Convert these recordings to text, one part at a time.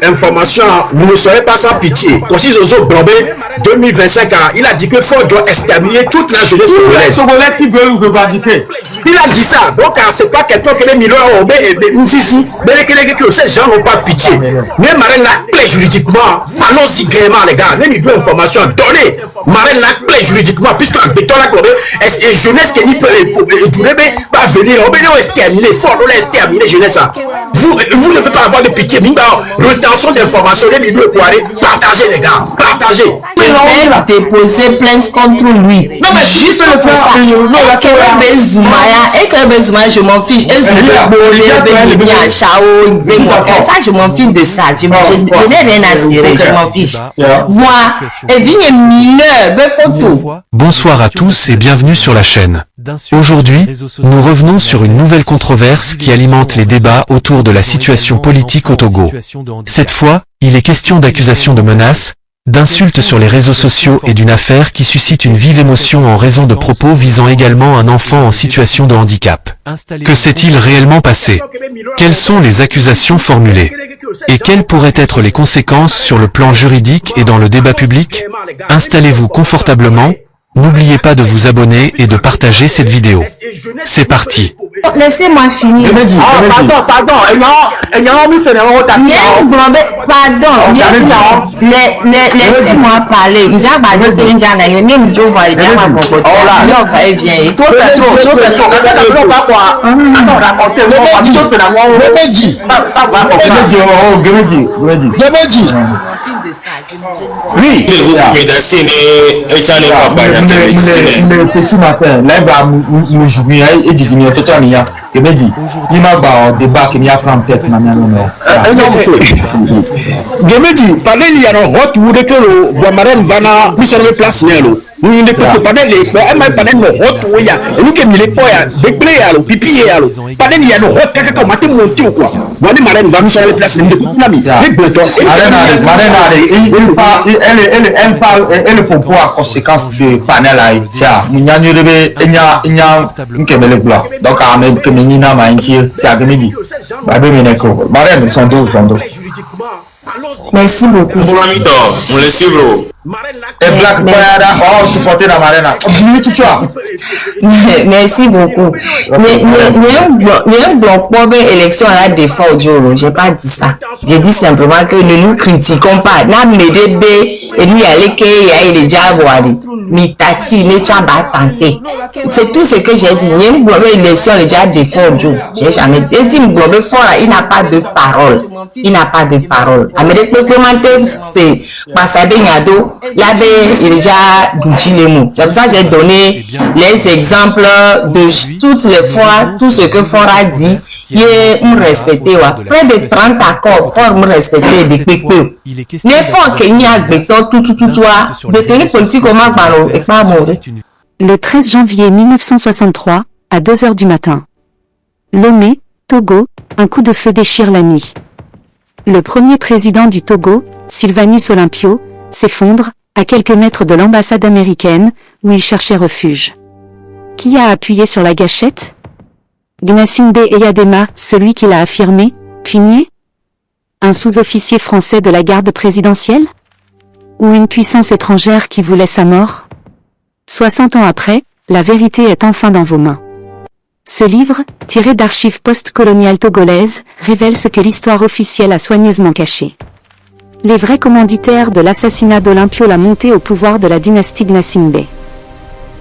information, vous ne serez pas sans pitié. Aussi Zozo Blambé, 2025, il a dit que Ford doit exterminer toute la jeunesse congolaise. Congolais qui veulent revendiquer. Il a dit ça. Donc, c'est pas quelqu'un qui est millions et ces gens n'ont pas pitié. Mais Marine l'a clé juridiquement. Allons-y gaiement, les gars. Même il doit information donner. Marine l'a clé juridiquement, puisque un béton l'a clé. Et jeunesse qui peut va venir. On va exterminer. Fort, on va exterminer jeunesse. Vous ne faites pas avoir de pitié. Retention d'informations. Les milieux partagez, les gars. Partagez. Il a déposé plainte contre lui. Non, mais juste le faire. Et que Zumaya, je m'en fiche. Et Zumaya, ça, je m'en fiche de ça. Je n'ai rien à cirer, je m'en fiche. Voilà. Et vigne mineur, photo. Bonsoir à tous et bienvenue sur la chaîne. Aujourd'hui, nous revenons sur une nouvelle controverse qui alimente les débats autour de la situation politique au Togo. Cette fois, il est question d'accusations de menaces, d'insultes sur les réseaux sociaux et d'une affaire qui suscite une vive émotion en raison de propos visant également un enfant en situation de handicap. Que s'est-il réellement passé? Quelles sont les accusations formulées? Et quelles pourraient être les conséquences sur le plan juridique et dans le débat public? Installez-vous confortablement. N'oubliez pas de vous abonner et de partager cette vidéo. C'est parti. Laissez-moi finir. Pardon. Laissez-moi parler. Oui. Le petit matin, là, il va me jouer et dire, il me dit, il m'a un débat qui m'a pris en tête, ma mère. Gemedi, parlez il y a un hot wood que le Guamarem Vana, nous sommes place Nialo. Nous ne pouvons pas parler, mais parler de hot woya, et nous qui mis les poids, des plaies à l'eau, pipi à l'eau. Parlez il y a un hot caca comme matin monté ou quoi. Moi, les marraines vont sur les places, les coups les bretons. Elle parle, elle faut voir conséquences de panel à Itia. Nous n'y a donc, à même que Menina m'a indiqué, c'est à Gemedi. Marraines sont deux. Merci beaucoup. On les suit, bro. Et Black Boyada, supporter la marraine. Merci beaucoup. Mais un bloc pour l'élection à la défense, je n'ai pas dit ça. J'ai dit simplement que ne nous critiquons pas. Nam le DB et lui allait qu'il est déjà boiré. Mitati, les chambas santé. C'est tout ce que j'ai dit. Il y a une bloc élection déjà défense. J'ai jamais dit. Il dit une bloc fort, il n'a pas de parole. Il n'a pas de parole. Amérique le commentaire, c'est Massadé Ngado. Il y avait déjà Douchi Lemou. C'est pour ça que j'ai donné les exemples de toutes les fois, tout ce que Fort a dit, il est respecté. Près de 30 accords, Fort me respecté des pépés. Mais Fort qu'il y a détenu politique au Magbalo et pas mort. Le 13 janvier 1963, à 2 h du matin. Lomé, Togo, un coup de feu déchire la nuit. Le premier président du Togo, Sylvanus Olympio, s'effondre, à quelques mètres de l'ambassade américaine, où il cherchait refuge. Qui a appuyé sur la gâchette? Gnassingbé Eyadema, celui qui l'a affirmé, puis nié? Un sous-officier français de la garde présidentielle? Ou une puissance étrangère qui voulait sa mort? 60 ans après, la vérité est enfin dans vos mains. Ce livre, tiré d'archives post-coloniales togolaises, révèle ce que l'histoire officielle a soigneusement caché. Les vrais commanditaires de l'assassinat d'Olympio, la montée au pouvoir de la dynastie Gnassingbé.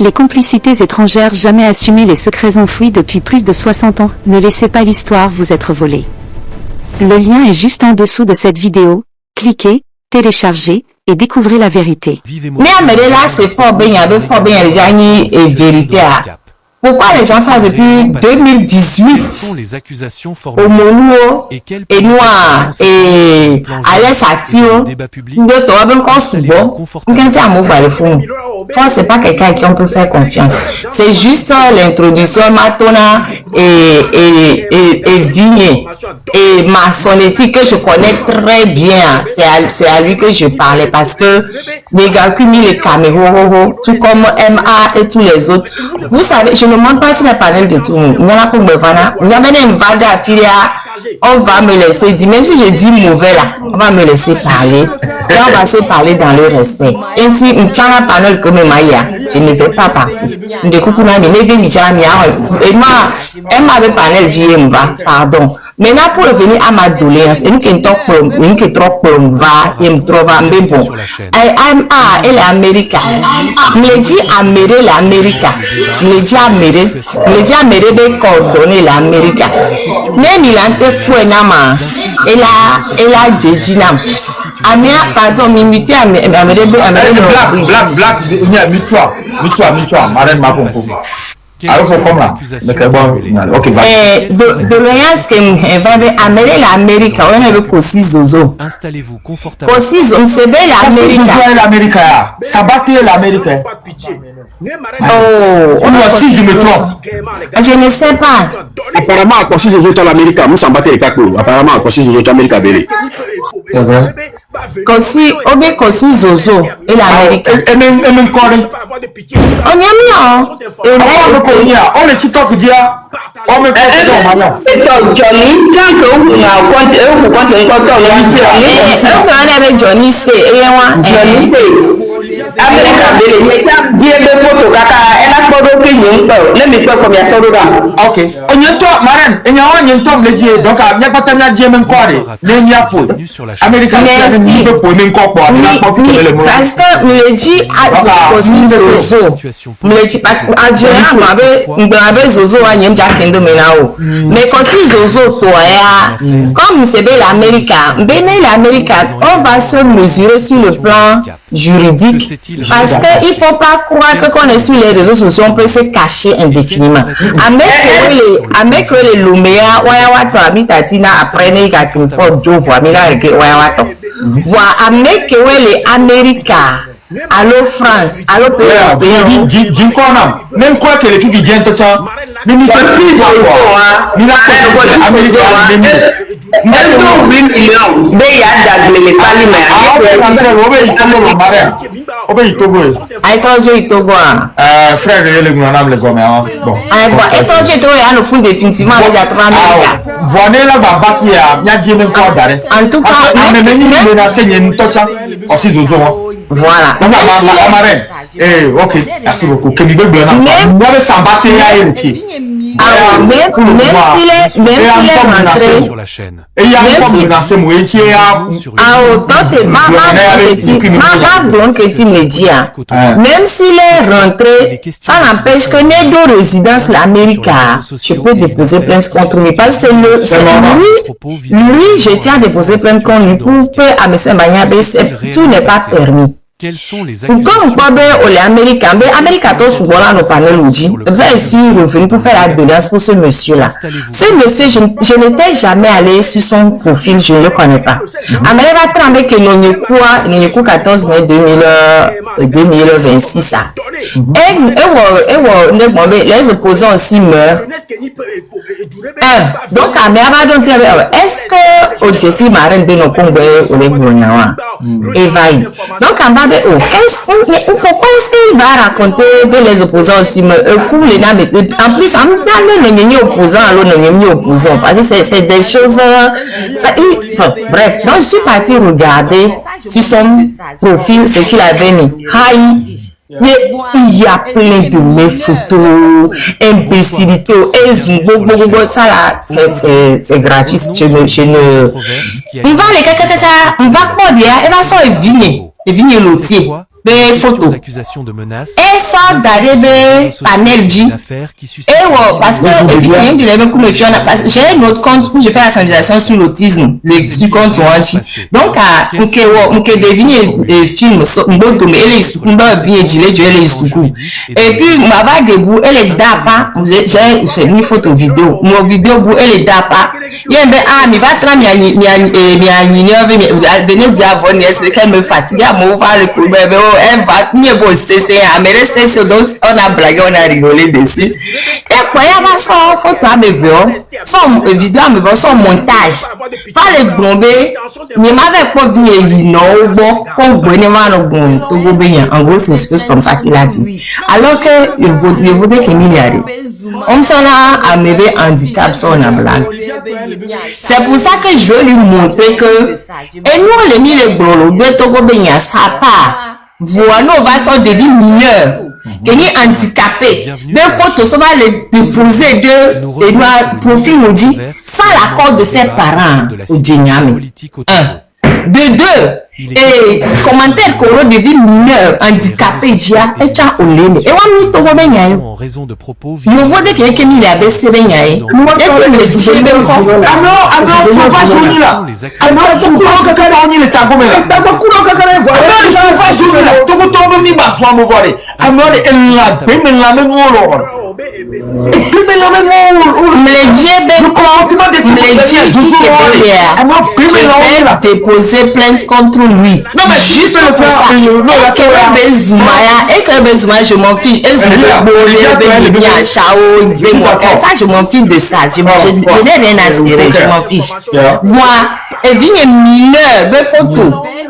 Les complicités étrangères jamais assumées, les secrets enfouis depuis plus de 60 ans, ne laissez pas l'histoire vous être volée. Le lien est juste en dessous de cette vidéo, cliquez, téléchargez, et découvrez la vérité. Mais là, c'est fort bien, et vérité. Pourquoi les gens savent depuis 2018 au Moluo et Noir et Alès Atio, de toi même quand c'est bon, on peut dire à moi le fond. C'est pas quelqu'un à qui on peut faire confiance. C'est juste l'introduction Matona et Vigné et Massonetti que je connais très bien. C'est à lui que je parlais parce que les gars qui mis les caméras, tout comme MA et tous les autres. Vous savez, je ne demande pas si le panel de tout le monde. Moi, comme Bevana, il y a même une vague à filer on va me laisser dire, même si je dis mauvais là, on va me laisser parler. Et on va se parler dans le respect. Et si Mchana panel comme Maya, je ne vais pas partout. De Kukuna, et moi, elle m'avait parlé, dit, pardon. Maintenant, pour revenir à ma doléance, et nous qui trop va, et me trouve mais bon. Elle est américaine. Me dit Amérique, l'Amérique. Me dit Amérique de coordonner l'Amérique. Mais il a été pour un ama. Elle a dit nam. Amia, pardon, m'imiter Amérique. Black, Marraine m'a compris. Alors, faut comme là. Ok, doléance que va be amere l'Amérique, on avait aussi Zozo. Installez-vous confortablement. Aussi Zozo, c'est belle l'Amérique. Sabate l'Amérique. Oh, si je me trompe. Je ne sais pas. Apparemment, à si Zozo est l'Amérique, nous sommes battus les cacos. Apparemment, à si Zozo est l'Amérique. C'est vrai. Kosi, obe Kosi Zozo et l'Amérique. Et même quoi? On y a mis, on est TikTok dit, on me Johnny, sans que vous avec Johnny C. Et Johnny C. Amérique, Dieu de photo, kaka, elle a photo que nous let me talk from your solo. Ok. On y a toi, Marraine, et on y a toi, le Dieu, donc, il n'y a pas tant de Dieu même quoi, les n'y a pas. Amérique, il y a pour même quoi, parce que me dit à Kosi Zozo. Me dit parce que à Johnny, m'avait Zozo à Nyem Jakendo Menao. Mais Kosi Zozo, toi, comme c'est belle l'Amérique, l'Amérique, on va se mesurer sur le plan juridique parce qu'il ne faut pas croire que quand on est sur les réseaux sociaux on peut se cacher indéfiniment avec les lumières wayawato abitatina après ne ka qu'il faut jo voir mila que wayawato voir avec les Américains allo France allo pays jinkona même quoi que les filles viennent tout ça même pas si quoi ni la Américain elle doit 8 millions mais il y a d'agler pas frère le gouvernement le gouvernement bon le fond définitivement déjà 30 voilà là baba qui a y a dit même quoi d'arrêt en tout cas même ni menacer ni tocha aussi Zozo voilà la marraine ok merci beaucoup que niveau blanc moi le sambaté à elle qui même s'il est rentré sur la chaîne. Et il y a un menacé moi ici autant c'est même s'il est rentré ça n'empêche que les deux résidences l'Amérique je peux déposer plainte contre lui parce que lui je tiens à déposer plainte contre lui pour que à M. Mbanyabé tout n'est pas permis. Quels sont les comme quoi les Américains tous voilà nos panels aujourd'hui c'est pour ça que je suis revenu pour faire la déliance pour ce monsieur là ce monsieur je n'étais jamais allé sur son profil je ne le connais pas Amérique va trembler que nous 14 mai 2026 ça et les opposants aussi meurent donc Amérique va donc dire est-ce que au Jessie Marine Beno Congo ou les Gounawa évaille donc pourquoi est-ce qu'il va raconter que les opposants aussi me coulent les dames en plus on même opposant à l'autre opposant c'est des choses bref donc je suis parti regarder sur son profil ce qu'il avait mis il y a plein de mes photos imbécilité et ça là c'est gratuit on va les on va quoi dire elle va s'en vigner lotier des photos et ça d'arriver panel dit et parce que évidemment il avait comme j'ai un autre compte où je fais la sensibilisation sur l'autisme le compte anti donc on devine film et puis ma va debout elle est dapa j'ai fait une photo vidéo mon vidéo bout elle est dapa il y a mais va tra venez dire avant c'est qu'elle me fatigue à mon va le problème elle va mieux bosser c'est américain c'est donc on a blagué on a rigolé dessus et quoi il va sans photo à me voir son vidéo à me voir son montage pas le blomber ni m'avait pas vu non bon comme bonnement bon tout bien en gros c'est comme ça qu'il a dit alors que le vaudrait qu'il y a On s'en a amené handicap sur la blague. C'est pour ça que je veux lui montrer que, et nous, les mille gros, le Togo Benya, ça part. Voilà, on va s'en devenir mineur. Qui est handicapé. Mais faut ça va le déposer de profil maudit sans l'accord de ses parents au Djigname. De deux, et commentaire qu'on devient mineur, handicapé, dia, et tcha olé. Et on dit Togo Benya. En raison de propos Nous voyons que quelqu'un qui a baissé Benya. Et tu me dis, alors, sauvage, on y là. Alors, souvent, quand on y est, t'as combien là? T'as beaucoup de cacaret, voilà. Alors, sauvage, on y là. Tout le temps, on y va, on va voir. Alors, elle l'a, mais la même wall. Déposer plainte contre lui. Non, mais juste le faire ça. Et que Bezuma, je m'en fiche. Et ça, je m'en fiche de ça. Je n'ai rien à cirer, je m'en fiche. Voilà. Et vigne mineur, de photo.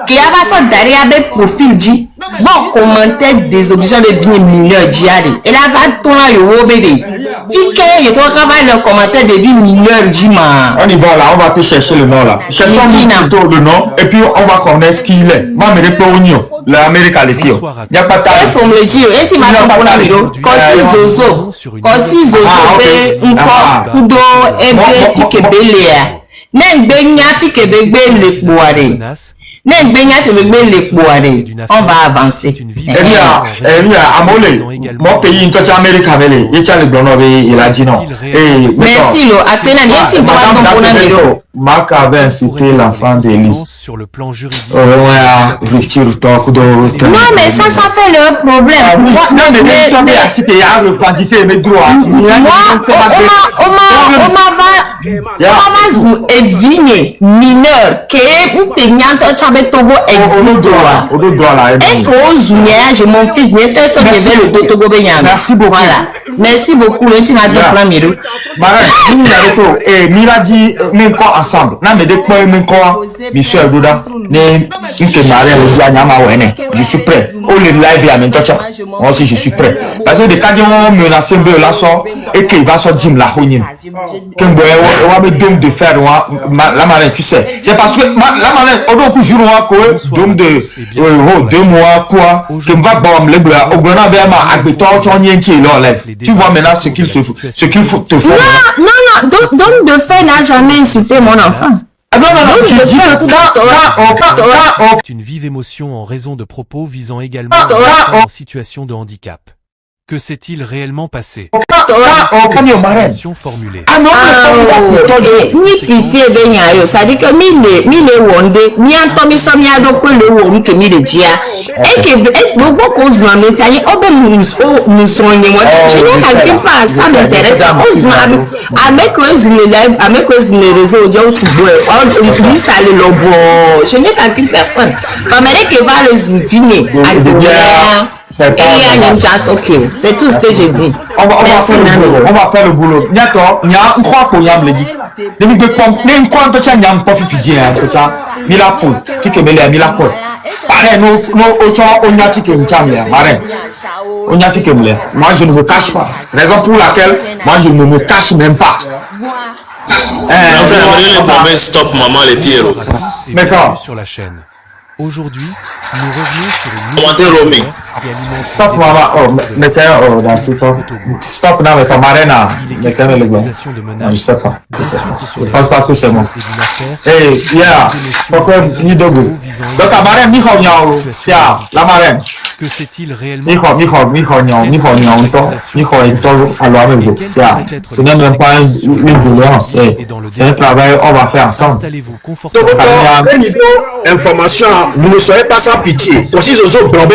Qui a passé derrière des profils dit. Bon, commentaire désobligeant de vigne mineur diari. Et là, va tourner le bébé. Fique, il doit travailler le commentaire de vie mineur Djima. On y va là, on va te chercher le nom là. Cherchons plutôt le nom et puis on va connaître ce qu'il est. Moi, je pas oignon. L'Amérique a les filles. Il n'y a pas de taille. Pour me le dire, et tu m'as compris la vidéo. Quand si Zozo, encore, Kudo, Ebe, Fike Beléa. Même Benya, Fike Bebe, le Boire. Même Benya, Fike Bebe, le Boire. On va avancer. Elia, Amolé, mon pays, une touche Amérique avec les, il y a le blanc, il a dit non. Merci, lo, à peine, il y a un Marc avait incité l'enfant d'Élise. Sur le plan juridique. Non, mais ça fait le problème. Non, mais il a cité, il a revendiqué mes droits. On va éviter mineur qui est une teignante au Togo existe. Et que je m'en fiche, le Togo Benya. Merci beaucoup. Voilà. Merci beaucoup. Le team a deux premiers. Et Mira dit, même quoi ensemble. Non, mais dès que même quoi, Michel Douda, je suis prêt. Oh, le live est maintenant. Moi aussi, je suis prêt. Parce que des cas qui ont menacé un peu là, et qu'il va sortir la honine. Quand on va me donner de faire la marine, tu sais. C'est parce que la marine, on doit toujours donc de 2 mois, quoi, que va bomber les bras, au grenade vers ma habitant, tu vois maintenant ce qu'il faut te faire. Non, donc de fait n'a jamais insulté mon enfant. C'est une vive émotion en raison de propos visant également en situation de handicap. Que s'est-il réellement passé? Formulée. Ni pitié Benya, ça dit que mille wonde, ni antomi somia do ko le wo mi ke mi de dia. Et que beaucoup cause la métier, nous soignons moi. Je n'ai calcule pas, ça m'intéresse. Avec les live, avec les réseaux, ça le lobo. Je n'ai calcule personne. Comme elle qui va les finir à devenir. C'est tout ce que j'ai dit. On va faire le boulot. Il y a un croix pour Yam le dit. Demi de pompe, même quand tu as Yam pas fidji, Mila Poul, tu que Mila Mila Poul. Pareil, nous, on a tiqué Mchamia, Marin. On a tiqué Mila. Moi, je ne me cache pas. Raison pour laquelle, moi, je ne me cache même pas. Stop maman les tirs. Sur la chaîne. Aujourd'hui, nous revenons sur une nouvelle Stop maman, mettez dans ce temps. Stop dans le marina. Mettez le gars. Je sais pas. Je pense pas que c'est moi. Hey, yeah. Pourquoi ni dogo? Donc la marine, mi khonyao. Sia, la marine. Que s'est-il réellement? Mi khonyao. Alors avec vous. Sia. Ce n'est même pas une violence. C'est un travail on va faire ensemble. Installez-vous confortablement. Information, vous ne serez pas sans pitié. Aussi, Zozo Blambé,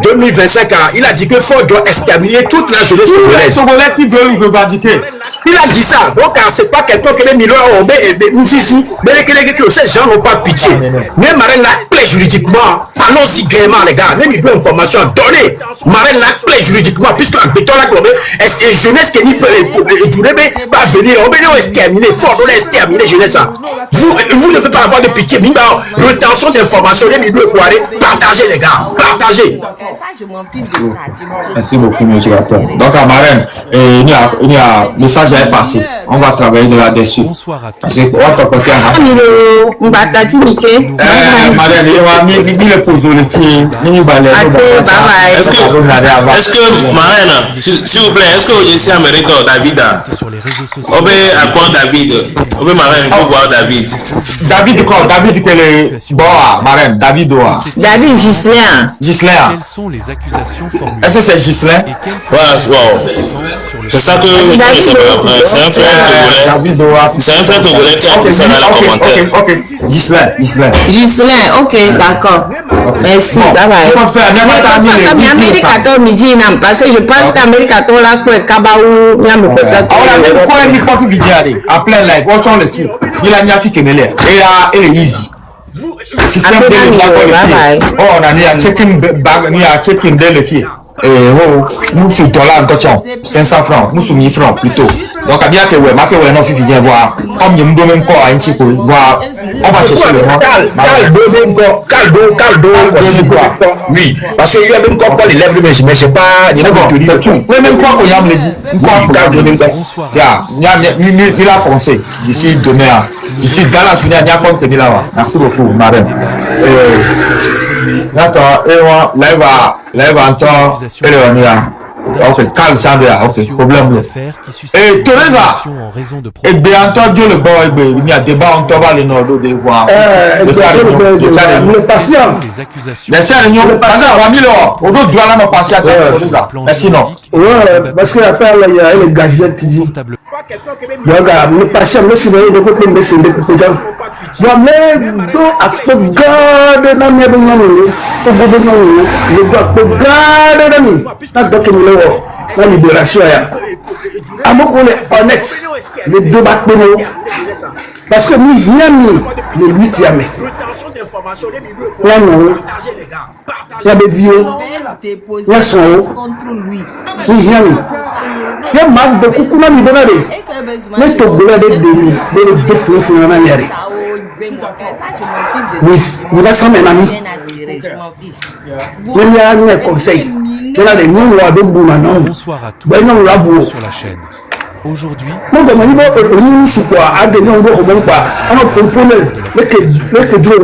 2025 ans, il a dit que Ford doit exterminer toute la jeunesse congolaise. Congolais qui veulent revendiquer. Il a dit ça. Donc, c'est pas quelqu'un qui est million mais ces gens n'ont pas pitié. Mais Marine, clé juridiquement. Allons-y gaiement, les gars. Même il doit information donner. Marraine la clé juridiquement, puisque un béton la globée, est-ce que jeunesse qui n'y peut pas venir, on va exterminer, fort, on va exterminer jeunesse. Vous ne pouvez pas avoir de pitié. Rétention d'informations, les milieux équarés, partagez les gars, partagez. Merci beaucoup, monsieur Gator. Donc, à Marraine, il y a message à passer. On va travailler de là-dessus. Bonsoir à tous. Parce que, on t'a côté à Marraine, il va mis le pouce le film, mini balai. Est-ce que, Marraine, s'il vous plaît, est-ce que vous êtes américain, David? Sur les réseaux sociaux. On peut apprendre David. On peut Marraine pour voir David. David quoi? David que le Boa, Marraine, David Boa. David Gislain. Gislain. Quelles sont les accusations formulées? Est-ce que c'est Gislain? Et quelles Wow. C'est ça que je ne sais pas. C'est un frère togolais. David Boa. C'est un frère togolais qui a pris ça dans les commentaires. Ok. Gislain. Gislain, ok, d'accord. Merci, bye bye. On fait Mais Amérique 14 midi, parce que je pense qu'Amérique 14 là, c'est Kabaou, il y a me peut-être. on a même quoi il faut vidéo en plein live. On change le film. Il a mis à fiquer mêlé. Et il est easy. Système de le oh, on a mis à check-in bag, ni à check-in de le pied. Et oh, nous sous dollar attention, 500 francs, nous sous 1000 francs plutôt. Donc à bien que ouais, ma que ouais non fi vient voir. Comme il me donne même quoi un petit peu voir. On va chercher le nom. Caldo, oui, parce qu'il y a même quoi les lèvres, mais je sais pas, il y a c'est tout. Oui, même quoi qu'on y a me le dit. Tiens, il a foncé d'ici demain. Je suis dans la journée, il y a pas que de là. Merci beaucoup, Marraine. Attends, et moi, là, il va entendre, ok, calme, ça, ok, problème. Et Teresa, et bien entendu, le bon, il y a débat, on te va le nord de voir. Le patient. Merci à l'union, le patient, on va mis l'or. On doit là, nos patients, merci, non. Ouais, parce qu'après, il y a les gadgets qui disent. Donc, le patient, le surveiller, le côté de ces gens. Donc, mais, à peu garder dans mes bons le doit garder dans nous. La libération. À mon collègue honnête, les deux bâtiments. Parce que nous, le 8e mai. Là, non. Il y a des vieux. Il y a son haut. Il y a mal de coucou dans l'ibéral. Mais tu as des demi, des deux fous dans la mer. Oui, il va s'en mettre. Il y a un conseil. Il y a des noms de Boumano. Bonsoir à tous sur la chaîne. Aujourd'hui, mon demande est sous quoi à des noms de Romain pas. On a composé le que Dieu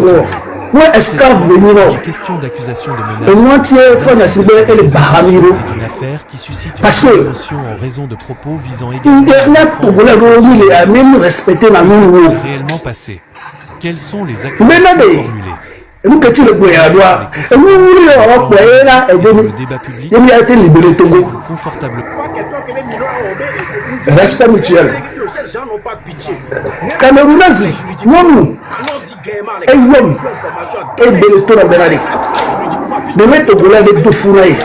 moi esclave de Nino. question d'accusation de Et menace moi tiens faut naciber et le Bahamiro. d'une affaire qui suscite Parce une que émotion en raison de propos visant il y également a pour le rôle il a même respecté la même réellement passé. Quelles sont les Mais accusations non, mais- formulées? nous que tu le pouvez avoir. Et nous on peut là et Le donc débat public il a été libéré Togo. confortablement. Respect mutuel. Camerounais, non, et Yom, et Beneto dans Benali. De mettre au boulot de deux fourrailles,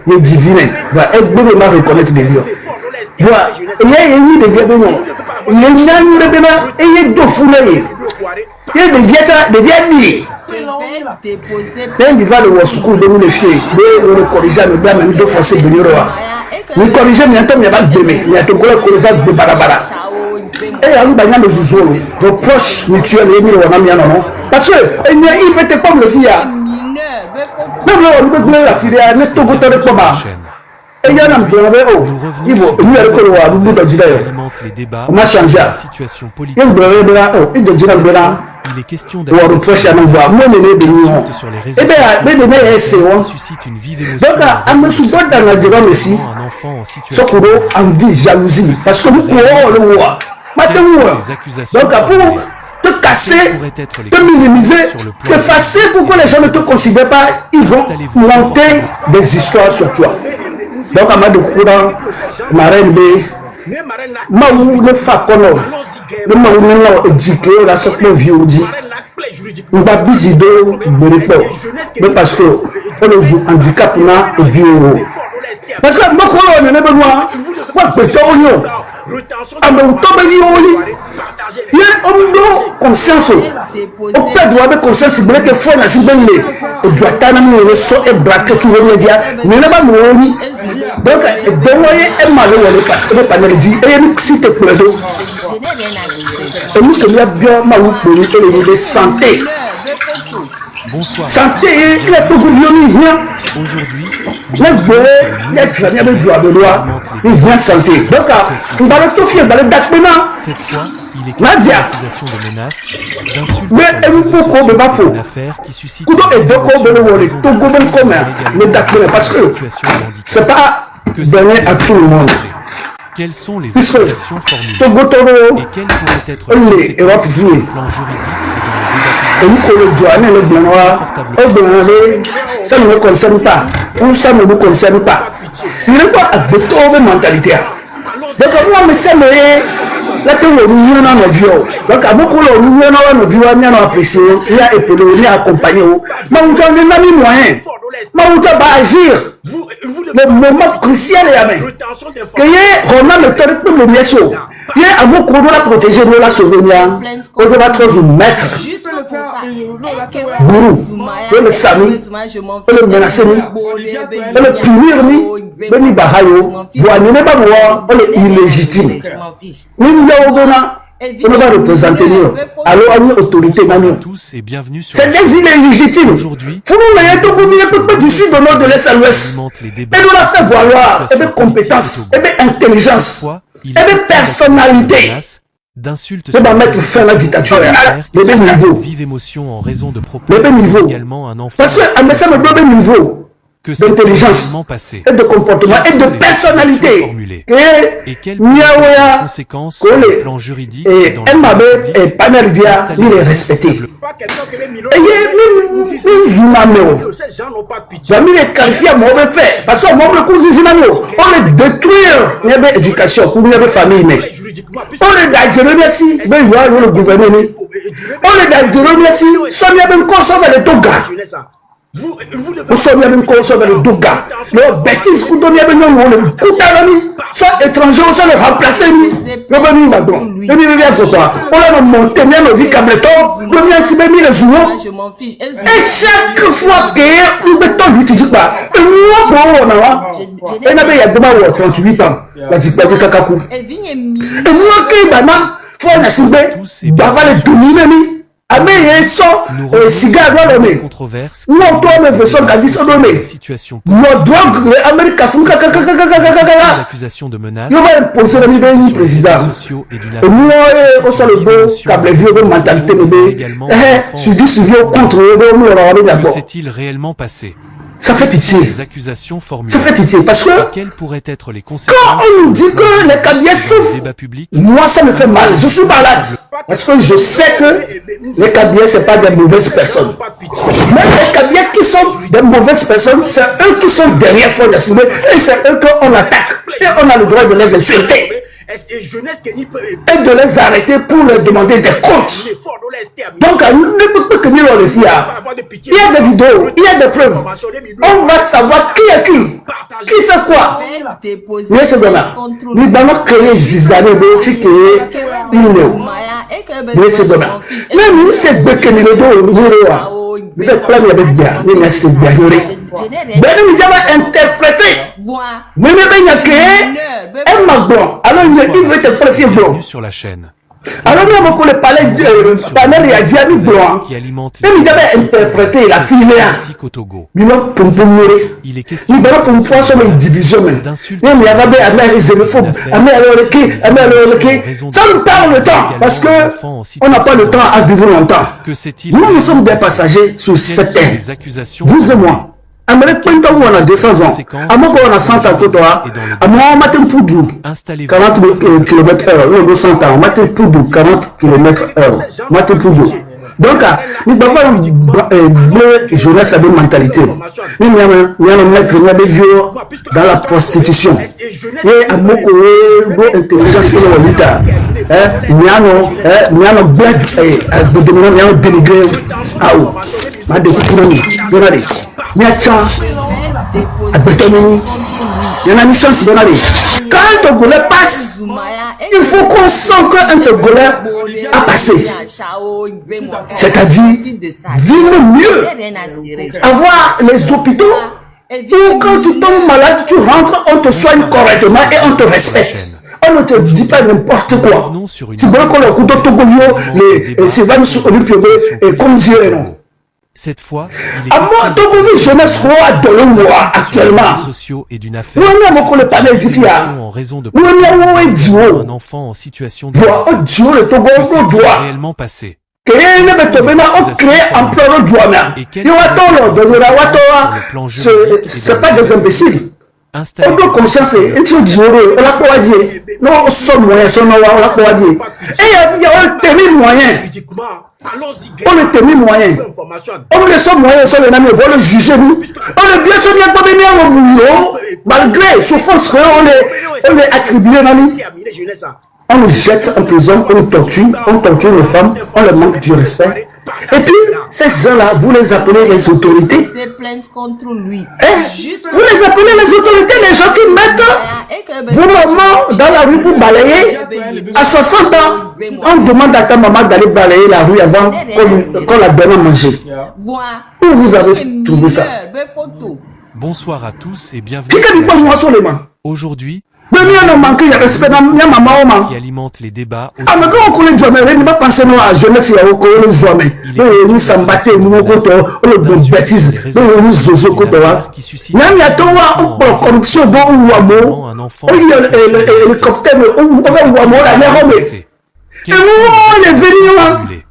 les divins, va être bon de reconnaître des vieux. Voilà, il y a eu des vieux de nom. Il y a eu des vieux et il y a deux fourrailles. Il y a des vieux. Même il va le voir sous de nous les fiers, de le corriger le blanc, même deux forcer de l'Iroa. Ni corriger, mais un temps, il y a pas de demain, il y a tout le corriger de Barabara. Et il y a un bagage de Zouzou, vos proches mutuels et mis au Namiano. Parce que il fait pas le fier. Même là, on peut la filière, n'est pas goûté de Poma. Et il y a un peu de haut. Il faut, nous, le colloir, nous, nous, alimente les débats on m'a changé. la situation politique. Il y a un peu de là, il y a un peu de là. Il est question On reproche à nous voir. Moi, les nez de nous. sur les réseaux Eh bien, les nez, c'est on. suscite une vive émotion. Donc, à me soutenir dans la divan aussi, Un enfant en situation Sokoro envie, jalousie. Parce que nous courons le roi. Maintenant, donc, pour te casser, te minimiser, t'effacer pour que les gens ne te considèrent pas, ils vont monter des histoires sur toi. Donc, à ma de courant, ma reine B, ma ou le facono, le ma ou le éduqué, la sorte de vieux dit. On va dire mais parce que on le joue handicap là et vieux. Parce que nous on est besoin. Quoi béton yo. Ah mais on tombe ni oli. Il y a un conscience. Au père doit avoir conscience. Il que faut na sibelle. Au doit t'en amener le son et braquer tout le média. Mais là-bas, nous donc, d'envoyer un malheur, on ne peut pas le dire. Et nous, si tu peux le et nous, il y a bien mal pour nous et les santé. Bonsoir. Santé, il y a tout gouvernement, rien. Aujourd'hui, Il y a très bien de droit de loi, il y a santé. Donc, on va le tout fier, on va le date maintenant. cette fois, il est Nadia. accusation de menaces, d'insultes Mais sur les elle réseaux peut sociaux, pas pour. une affaire qui suscite Kudo et Doko Bele Wole, Togo Ben Commun, le date maintenant, parce que c'est pas donné à tout le monde. Quelles sont les Puisque accusations formulées Togo Toro, et quelles pourraient être les Europe sur vouées. le plan juridique Et nous, qu'on le doit, le blanc, au blanc, ça ne me concerne pas, ou ça ne nous concerne pas. Il n'est pas à de toute mentalité. Donc, moi, je me sais, là, tu vois, nous avons un avion. Donc, à beaucoup de nous avons un avion, nous avons apprécié, il y a épaulé, il y a accompagné. Mais vous avez mis moyen. Mais vous avez agir. Le moment crucial est à main. On a le temps de le sur. Il y a un mot qu'on doit protéger, nous la sauver. On doit trop mettre. Gourou, le sami, le menacer, le punir, le bahayo, vous n'allez pas voir, on est illégitime. Nous on va représenter nous. Alors, on a une autorité. C'est des illégitimes. Aujourd'hui, vous nous l'avez tout gouverné du sud au nord de l'est à l'ouest. Et nous l'avons fait valoir, et bien compétence, et bien intelligence, et bien personnalité. d'insultes on va mettre fin à la dictature. Le même niveau. Vive émotion en raison de propos. Le même niveau. Également un enfant. Parce qu'un message de même niveau. D'intelligence et de comportement et de personnalité. Et quelles conséquences sur le plan juridique et MAB et Paneldia, il est respecté. Et il y a même les qualifiés à mauvais fait. Parce qu'on m'a on les détruire. Il y a l'éducation pour les familles. On les a merci. Mais il y a le gouvernement. On les a merci. Soit il y a même consommer les deux gars. Vous sommes même consommer le Douga. Le bêtise que vous donnez à le Koutarami, soit étranger, on s'en remplacer. Le Bami Madon. Le Bimi Biagopa. On a monté même le Vicableton. Le Miantibemi les Zouo. Et chaque fois que nous mettons l'utilité, et nous avons et n'avait pas de 38 ans. La Zipati Kakakou. Et nous, qui maintenant, faut en assumer, d'avoir les dominer. Amé so cigare nommé non toi me veux son gavis nommé moi drogue Amérique Afrique l'accusation de menace il va imposer le niveau président et moi on soit le beau câble vieux de mentalité sur 10 vieux contre nous on que s'est-il réellement passé? Ça fait pitié. Les accusations formulées. Ça fait pitié parce que quelles pourraient être les conséquences quand on nous dit que les cabiers souffrent, moi ça me fait mal. Je suis malade parce que je sais que les cabiers c'est pas des mauvaises personnes. Mais les cabiers qui sont des mauvaises personnes, c'est eux qui sont derrière Fond National et c'est eux qu'on attaque et on a le droit de les insulter. Et de les arrêter pour leur demander des comptes. Donc, il y a des vidéos, il y a des preuves. On va savoir qui est qui fait quoi. Mais c'est là. Nous allons créer des années de filles qui mais c'est là. Même si c'est Bekeni le dos, nous allons plein de bien, mais c'est bien. Ben nous avons interprété. Mais nous avons créé un magron. Alors il veut être préfet blanc. Sur la chaîne. Alors nous avons le palais panel et Diami blanc. Et nous avons interprété la filière. Nous avons pour nous avons pour nous sur une division. Nous avons les xénophobes. Ça nous perd le temps parce que on n'a pas le temps à vivre longtemps. Nous sommes des passagers sur cette terre. Vous et moi. Amérique, quand on a 200 ans, à moi, on a 100 ans, à moi, on matin pour 40 km/h, 200 ans, on matin pour 40 km/h, matin pour donc, nous devons une jeunesse à une mentalité. Nous allons mettre des vieux dans la prostitution. Et à beaucoup de intelligence sur le l'État. Nous allons bien dénigrer. Ah oui, ma découverte, regardez. Il y a chance à déterminer. Il y a une mission, c'est quand on le passe, il faut qu'on sent qu'un Togolais a passé. C'est-à-dire vivre mieux, avoir les hôpitaux où quand tu tombes malade, tu rentres, on te soigne correctement et on te respecte. On ne te dit pas n'importe quoi. C'est bon qu'on a coup de Togovio, les Sylvain sur Olympio et comme dire non. Cette fois, à moi, Togovio, jeunesse roi de l'Oua actuellement. Nous avons le panel du FIA. Nous avons un enfant en situation de le Togo doit réellement passé. C'est pas des imbéciles. On doit conscience et tu dis on l'a pas dit. Non, on sont moyens, on l'a pas dit. Et il y a un terme moyen. On le terme moyen. On le son moyen, on le vont le juger nous. On le bien sûr bien pas venir au boulot malgré souffrance on est attribué dans nous. On le jette en prison, on torture les femmes, on leur manque du respect. Et puis, ces gens-là, vous les appelez les autorités. Vous les appelez les autorités, les gens qui mettent vos mamans dans la rue pour balayer. À 60 ans, on demande à ta maman d'aller balayer la rue avant qu'on la donne à manger. Où vous avez trouvé ça? Bonsoir à tous et bienvenue. Aujourd'hui, qui alimente les débats. Ah, mais quand on connaît Djouamé, on ne va pas penser à jeunesse, il y a au Colo Djouamé. Nous sommes battus, nous sommes bêtises, nous sommes zozo kotoa. Il y a une corruption dans Ouamo, il y a l'hélicoptère, Ouamo, la mer. Et nous, on est venus.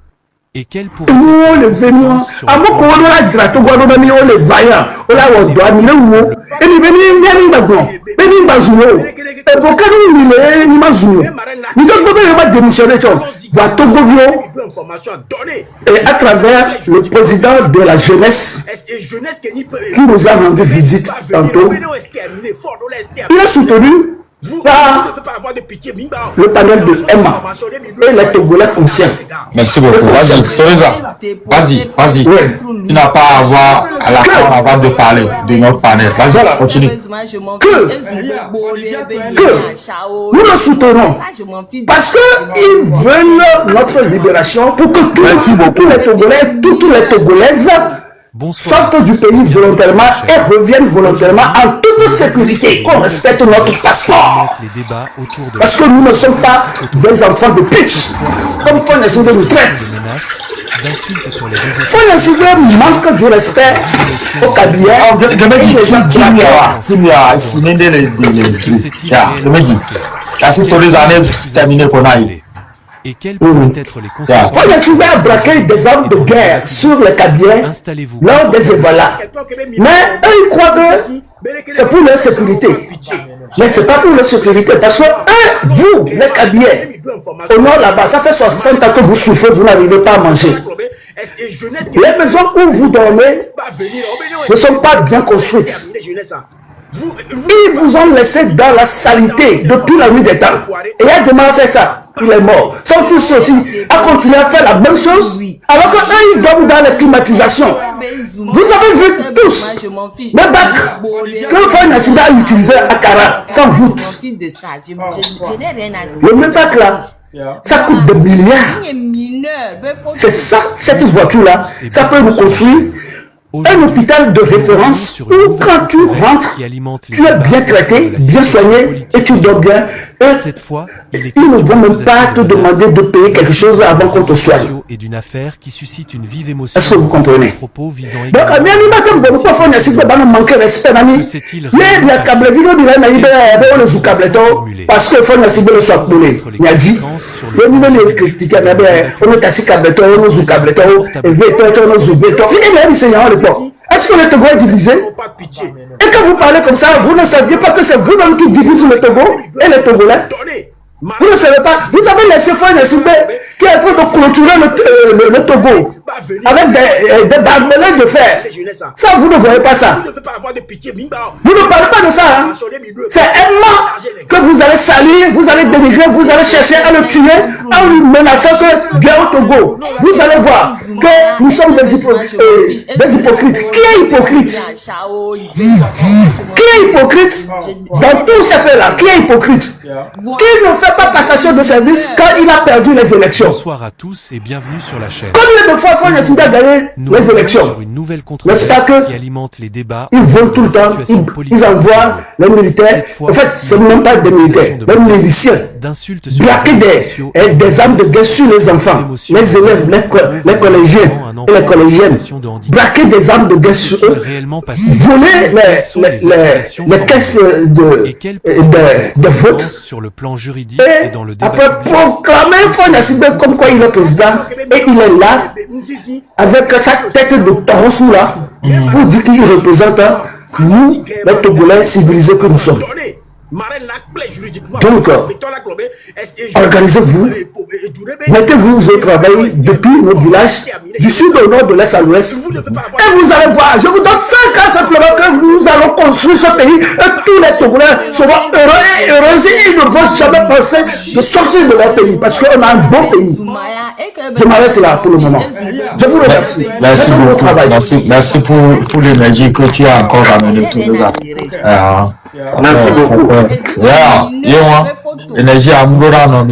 Et quel pour nous les venons à mon on a grato guano na mi on les vaillant on la wo do mi le wo et ni ni bagno ni bazuo e bokanu ni le ni mazuo ni donc on va démissionner va Togovio et à travers le président de la jeunesse qui nous a rendu visite tantôt il a soutenu le panel de Emma et les Togolais conscients. Merci beaucoup. Vas-y. Oui. Tu n'as pas à avoir à la fin avant de parler de notre panel. Vas-y, continue. Que nous le soutenons parce qu'ils veulent notre libération pour que tous les Togolais, toutes les Togolaises sortent du pays volontairement et reviennent volontairement en toute sécurité, qu'on respecte notre passeport. Parce que nous ne sommes pas des enfants de pitch, comme Fonyacibe nous traite. Fonyacibe manque du respect au cabinet. Et quelles pourraient être les conséquences? Fonyacibe a braqué des armes de guerre sur les cabinets lors des évalas. Mais eux, ils croient que c'est pour leur sécurité. Mais ce n'est pas pour leur sécurité. Parce que vous, les cabinets, au nord là-bas, ça fait 60 ans que vous souffrez, vous n'arrivez pas à manger. Les maisons où vous dormez ne sont pas bien construites. Ils vous ont laissé dans la salité depuis la nuit des temps. Et il a demandé à faire ça. Il est mort. Son fils aussi a continué à faire la même chose. Alors qu'eux, ils dorment dans les climatisations. Vous avez vu tous le bac que Fonyacibe a utilisé à Kara, sans doute. Le même bac là, ça coûte des milliards. C'est ça, cette voiture-là, ça peut nous construire un hôpital de référence où quand tu rentres, tu es bien traité, bien soigné et tu dors bien. Et ils ne vont même pas te demander de payer quelque chose avant qu'on te soigne. Est-ce que vous comprenez? Donc, parce que Fonyacibe le soit appelé. Il a dit, les critiquer, on est assis cableton, on nous cableton, et on nous veto. Est-ce que le Togo est divisé? Et quand vous parlez comme ça, vous ne saviez pas que c'est vous-même qui divisez le Togo et les Togolais? Vous ne savez pas. Vous avez laissé Fonyacibe qui est en train de clôturer le Togo avec des barbelés de fer. Ça, vous ne voyez pas ça. Vous ne parlez pas de ça. Hein? C'est un mort que vous allez salir, vous allez dénigrer, vous allez chercher à le tuer, à lui menacer que bien au Togo. Vous allez voir que nous sommes des hypocrites. Qui est hypocrite? Qui est hypocrite dans tous ces faits-là? Qui est hypocrite? Qui ne fait pas passation de service quand il a perdu les élections? Bonsoir à tous et bienvenue sur la chaîne. Combien de fois Faure Gnassingbé a gagné les élections? N'est-ce pas que ils volent tout le temps, ils envoient les militaires. En fait, ce ne sont pas des militaires, des miliciens. Braquer des armes de guerre sur les enfants, les élèves, les collégiens et les collégiennes. Braquer des armes de guerre sur eux, voler les caisses de vote sur le plan juridique et dans le débat après proclamer Faure Gnassingbé comme quoi il est président et il est là avec sa tête de taureau là pour dire qu'il représente nous, les Togolais civilisés que nous sommes. Donc, organisez-vous, mettez-vous au travail depuis notre village, du sud au nord, de l'est à l'ouest, et vous allez voir, je vous donne 5 ans simplement que nous allons construire ce pays, et tous les Togolais seront heureux et heureux, et ils ne vont jamais penser de sortir de leur pays, parce qu'on a un beau pays. Je m'arrête là pour le moment. Je vous remercie. Merci beaucoup. Merci pour l'énergie que tu as encore ramené tout le temps. Merci beaucoup. Énergie à Moura non.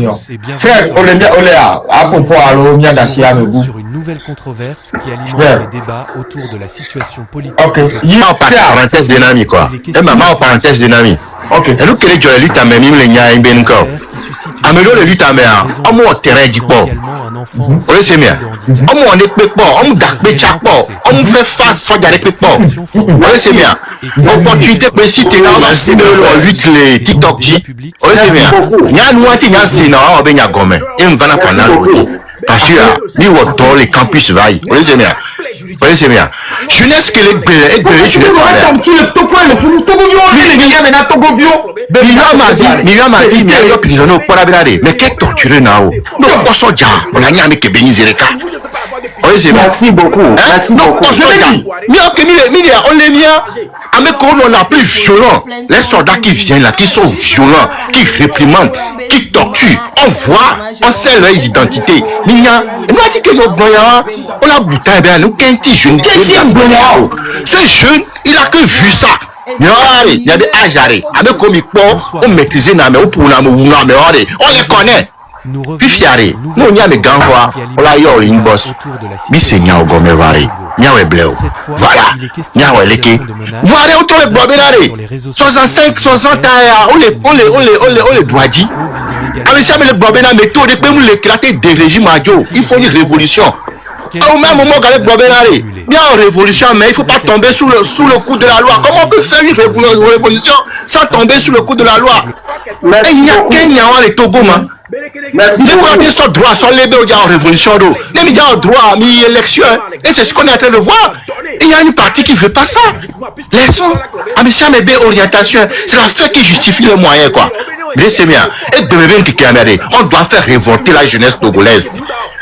Frère, Oléa, à propos à l'Omia d'Assia Mebou. Sur une nouvelle controverse qui alimente les débats autour de la situation politique. Ok. En parenthèse dynamique quoi. Et maman en parenthèse dynamique. Ok. Et nous quel est le lutte à même les nya imbenko. Amelo le lutte à mer. En moi terrain du port. Oui c'est bien. En moi on est pépor, on d'arpé chapor, on fait face soit avec pépor. Oui c'est bien. Opportunité précise t'es là aussi de lutte les TikTok J. Oui c'est bien. Nya nous ati nya sina on ben nya gomme. Et on va na pendant le parce que ni woto les campus vaille. Oui c'est bien. Oui c'est bien. Jeunesse que les jeunesse. Mais qu'est torturé now? Non, on s'en dit, on a n'y a mis que bénizereka. Merci beaucoup. Merci beaucoup. On les miens. On a plus violent. Les soldats qui viennent là, qui sont violents, qui réprimandent, qui torturent. On voit, on sait leur identité. Nia, on a dit que nos boyards, on a boutin bien, nous, qu'un petit jeune. Ce jeune, il a que vu ça. Il y a des ajarés. Avec comme il on maîtrise, on les connaît. Fifiare, nous n'y a mes gants, on a eu une bosse. Bissigna au gomme varé. Niawe bleu. Voilà. Niawe leke. Voilà, on trouve les 65, 60 ans, on les doit dire. Avec ça, mais les bobénas, mais tout, les éclater des régimes radio. Il faut une révolution. Au même moment qu'avec Bobénaré, il y a une révolution, mais il ne faut pas tomber sous le coup de la loi. Comment on peut faire une révolution sans tomber sous le coup de la loi? Et il n'y a qu'un Niawa les Togo, man. Les Congolais sont droits, sont libérés, il y a une révolution d'eau. Même il y a un droit, mais il y a une élection. Et c'est ce qu'on est en train de voir. Il y a une partie qui ne veut pas ça. Les sons, mais ça me fait orientation. C'est la fait qui justifie les moyens, quoi. Mais c'est bien. Et de même qui on doit faire révolter la jeunesse togolaise.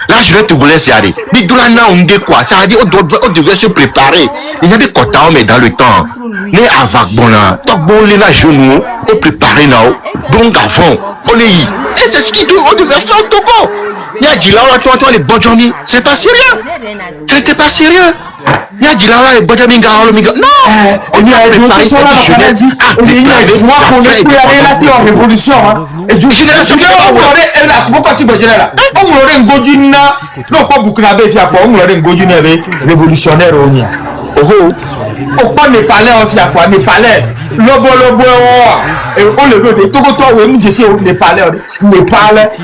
La jeunesse togolaise, c'est allé. Mais d'où là, on dit quoi? Ça veut dire on devait se préparer. Il y avait content, mais dans le temps. Mais avant, bon là, tant bon, les là, genoux, on préparer là, bon avant, on est y. Et c'est ce qui doit, on devait faire au Togo. Il y a dit là, toi, les bons journées, c'est pas sérieux. C'était pas sérieux. Il y a dit là, les bons journées, non. On y a préparé cette jeunesse. On est plus aller là, en révolution. Et du génération, on aurait un godina, non pas Burkinabé, on aurait un godina révolutionnaire au Nia. Oh, pas Népalais, on fait quoi? Népalais, lobo, et on le veut, Togo, toi, oui, je sais, Népalais,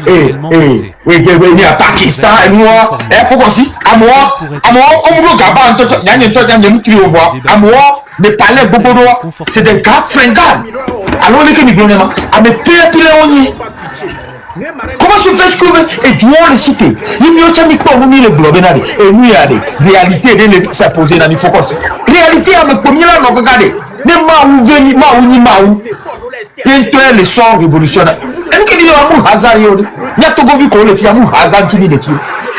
et Pakistan, et moi, et faut aussi, à moi, on veut Gabon, il y a une cri au voix, à moi, Népalais, Bobo, c'est des gars fringants. Alors, les Kémigrons, à mes pires, on y est. Comment se fait que et tu vois les cités il n'y a jamais pas nous les globénari et nous il y a des réalités de s'imposer dans les focus réalité à me premier là non regarder ne ma ou veni ma ou ni ma ou Into les sons révolutionnaires. Et nous qui disons amour hasard yo. Nya Togo vi ko le fi amour hasard tini de fi.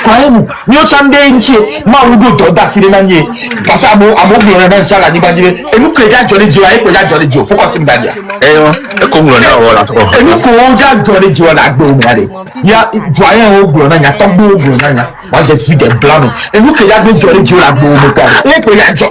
Croyez-nous, nous chande inchi ma ugo do da sire na nye. Parce que amo glo na nchala ni banjibe. Et nous que ja jole dio ai ko ja jole dio. Faut qu'on se mbadia. E ko nglo na wala. Et nous ko ja jole dio na gbo mi ale. Ya doyen o glo na nya to gbo glo na nya. Moi j'ai vu des blancs. Et nous que ja jole dio la gbo mi ko. Et ko ja jo.